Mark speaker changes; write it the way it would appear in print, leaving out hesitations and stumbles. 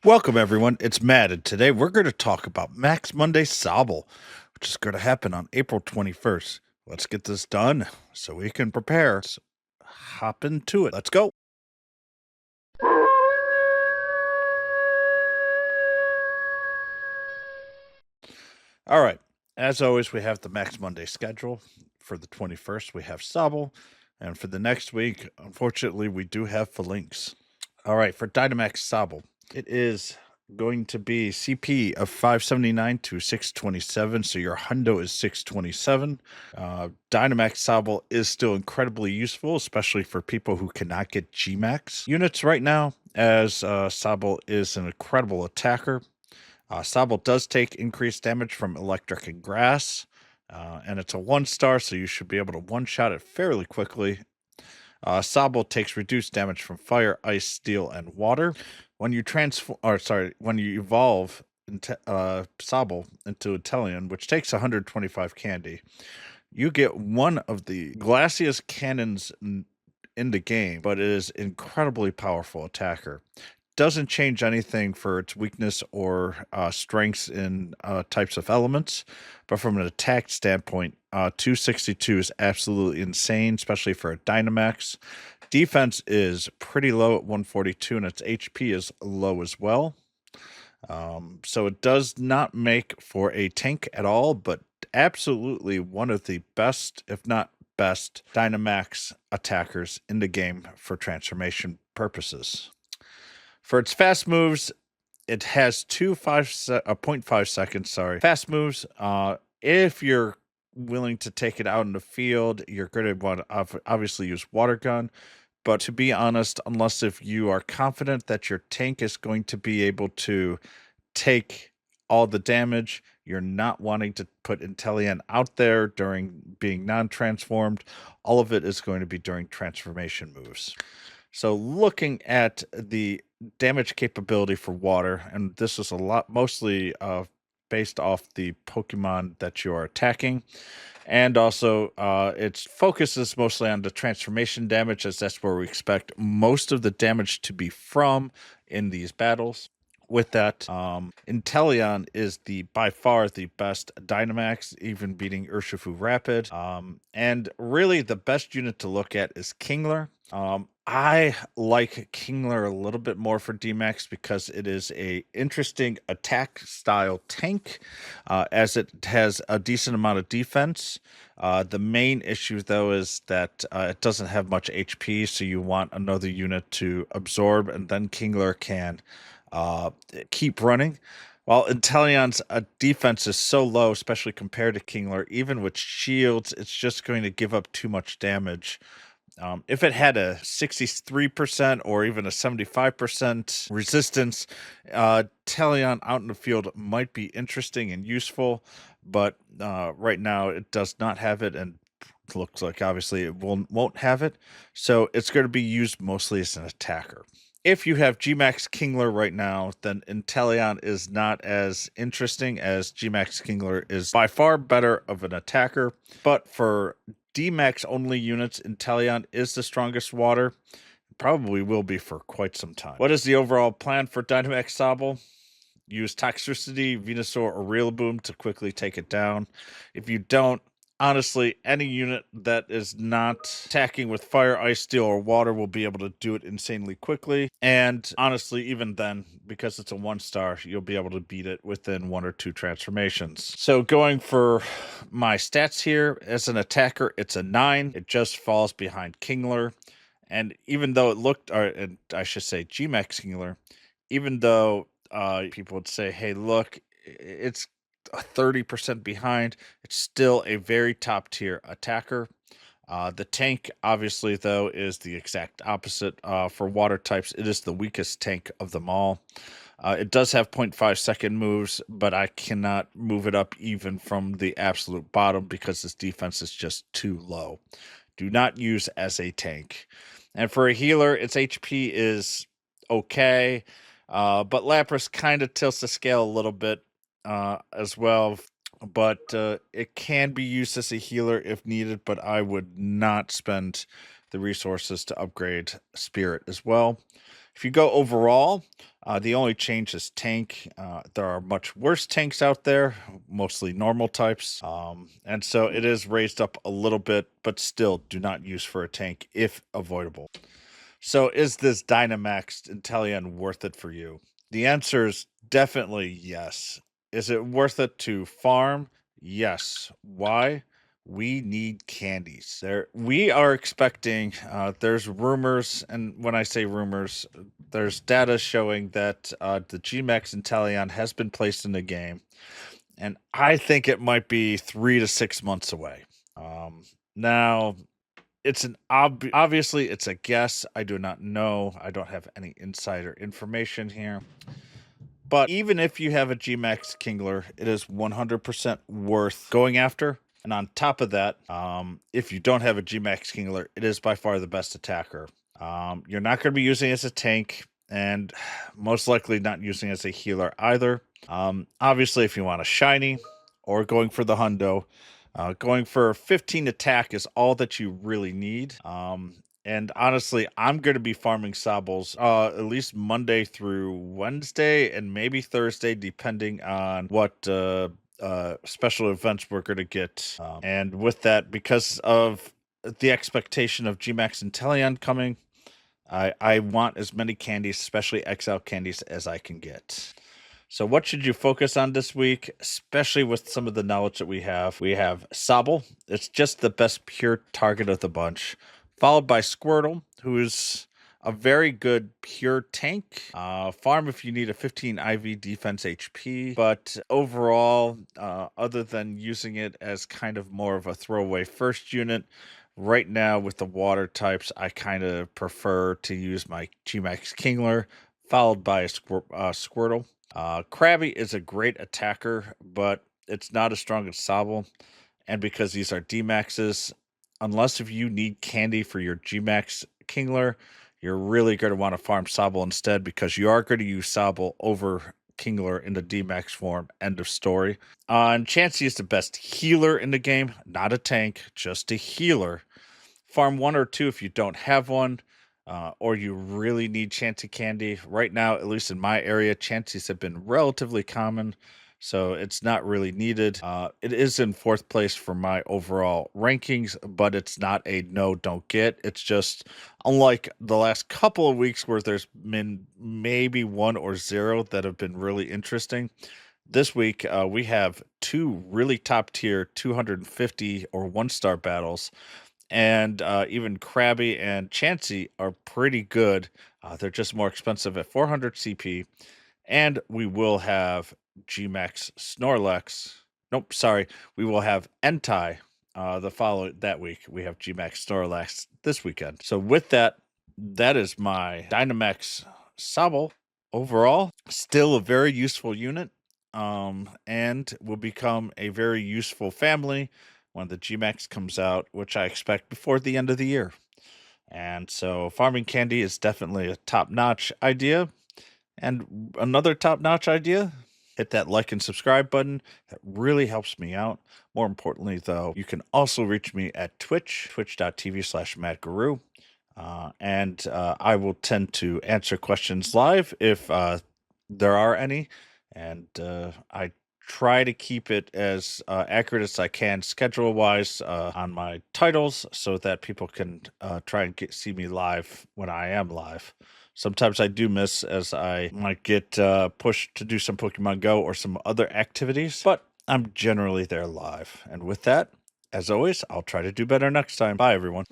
Speaker 1: Welcome, everyone. It's Matt, and today we're going to talk about Max Monday Sobble, which is going to happen on April 21st. Let's get this done so we can prepare. Let's hop into it. Let's go. All right. As always, we have the Max Monday schedule. For the 21st, we have Sobble. And for the next week, unfortunately, we do have Phalanx. All right. For Dynamax Sobble, it is going to be CP of 579 to 627. So your hundo is 627. Dynamax Sobble is still incredibly useful, especially for people who cannot get Gmax units right now, as Sobble is an incredible attacker. Sobble does take increased damage from electric and grass, and it's a 1-star, so you should be able to one-shot it fairly quickly. Sobble takes reduced damage from fire, ice, steel, and water. When you evolve Sobble into Inteleon, which takes 125 candy, you get one of the glassiest cannons in the game, but it is incredibly powerful attacker. Doesn't change anything for its weakness or strengths in types of elements, but from an attack standpoint, 262 is absolutely insane, especially for a Dynamax. Defense is pretty low at 142, and its HP is low as well. So it does not make for a tank at all, but absolutely one of the best, if not best, Dynamax attackers in the game for transformation purposes. For its fast moves, it has 0.5 seconds, fast moves. If you're willing to take it out in the field, you're going to want to obviously use water gun. But to be honest, unless if you are confident that your tank is going to be able to take all the damage, you're not wanting to put Inteleon out there during being non-transformed. All of it is going to be during transformation moves. So looking at the damage capability for water, and this is mostly based off the Pokemon that you are attacking. And also, its focus is mostly on the transformation damage, as that's where we expect most of the damage to be from in these battles. With that, Inteleon is by far the best Dynamax, even beating Urshifu Rapid. And really, the best unit to look at is Kingler. I like Kingler a little bit more for DMAX because it is a interesting attack style tank, as it has a decent amount of defense. The main issue, though, is that it doesn't have much HP, so you want another unit to absorb, and then Kingler can keep running. While Inteleon's defense is so low, especially compared to Kingler, even with shields, it's just going to give up too much damage. If it had a 63% or even a 75% resistance, Inteleon out in the field might be interesting and useful, but right now it does not have it, and looks like obviously it won't have it. So it's going to be used mostly as an attacker. If you have Gmax Kingler right now, then Inteleon is not as interesting, as Gmax Kingler is by far better of an attacker. But for DMAX only units, Inteleon is the strongest water. Probably will be for quite some time. What is the overall plan for Dynamax Sobble? Use Toxicity, Venusaur, or Rillaboom to quickly take it down. If you don't, honestly, any unit that is not attacking with fire, ice, steel, or water will be able to do it insanely quickly. And honestly, even then, because it's a 1-star, you'll be able to beat it within 1 or 2 transformations. So going for my stats here, as an attacker, it's a 9. It just falls behind Kingler. And even though it looked, and I should say Gmax Kingler, even though people would say, hey, look, it's 30% behind, it's still a very top tier attacker. The tank, obviously, though, is the exact opposite. For water types, it is the weakest tank of them all. It does have 0.5 second moves, but I cannot move it up even from the absolute bottom because its defense is just too low. Do not use as a tank. And for a healer, its HP is okay, but Lapras kind of tilts the scale a little bit as well. But it can be used as a healer if needed, but I would not spend the resources to upgrade Spirit as well. If you go overall, The only change is tank. There are much worse tanks out there, mostly normal types. And so it is raised up a little bit, but still do not use for a tank if avoidable. So is this Dynamax Inteleon worth it for you? The answer is definitely yes. Is it worth it to farm? Yes. Why? We need candies. We are expecting. There's rumors, and when I say rumors, there's data showing that the Gmax Inteleon has been placed in the game, and I think it might be 3 to 6 months away. Now it's obviously it's a guess. I do not know. I don't have any insider information here. But even if you have a Gmax Kingler, it is 100% worth going after. And on top of that, if you don't have a Gmax Kingler, it is by far the best attacker. You're not going to be using it as a tank, and most likely not using it as a healer either. Obviously, if you want a shiny or going for the hundo, going for 15 attack is all that you really need. And honestly, I'm going to be farming Sobbles at least Monday through Wednesday and maybe Thursday, depending on what special events we're going to get. And with that, because of the expectation of Gmax Inteleon coming, I want as many candies, especially XL candies, as I can get. So what should you focus on this week, especially with some of the knowledge that we have? We have Sobble. It's just the best pure target of the bunch, followed by Squirtle, who is a very good pure tank. Farm if you need a 15 IV defense HP. But overall, other than using it as kind of more of a throwaway first unit, right now with the water types, I kind of prefer to use my Gmax Kingler, followed by a Squirtle. Krabby is a great attacker, but it's not as strong as Sobble. And because these are D-Maxes, unless if you need candy for your G-Max Kingler, you're really going to want to farm Sobble instead, because you are going to use Sobble over Kingler in the D-Max form. End of story. And Chansey is the best healer in the game, not a tank, just a healer. Farm 1 or 2 if you don't have one. Or you really need Chansey candy. Right now, at least in my area, Chanseys have been relatively common, so it's not really needed. It is in 4th place for my overall rankings, but it's not a no, don't get. It's just, unlike the last couple of weeks where there's been maybe 1 or 0 that have been really interesting, this week we have 2 really top tier 250 or 1-star battles. And even Krabby and Chansey are pretty good. They're just more expensive at 400 CP. And we will have Gmax Snorlax. Nope, sorry. We will have Entei that week. We have Gmax Snorlax this weekend. So with that, that is my Dynamax Sobble. Overall, still a very useful unit. And will become a very useful family when the Gmax comes out, which I expect before the end of the year. And so farming candy is definitely a top-notch idea. And another top-notch idea, hit that like and subscribe button. That really helps me out. More importantly, though, you can also reach me at Twitch, twitch.tv/MattGuru. And I will tend to answer questions live if there are any. And I try to keep it as accurate as I can schedule-wise on my titles, so that people can try and see me live when I am live. Sometimes I do miss, as I might get pushed to do some Pokemon Go or some other activities, but I'm generally there live. And with that, as always, I'll try to do better next time. Bye, everyone.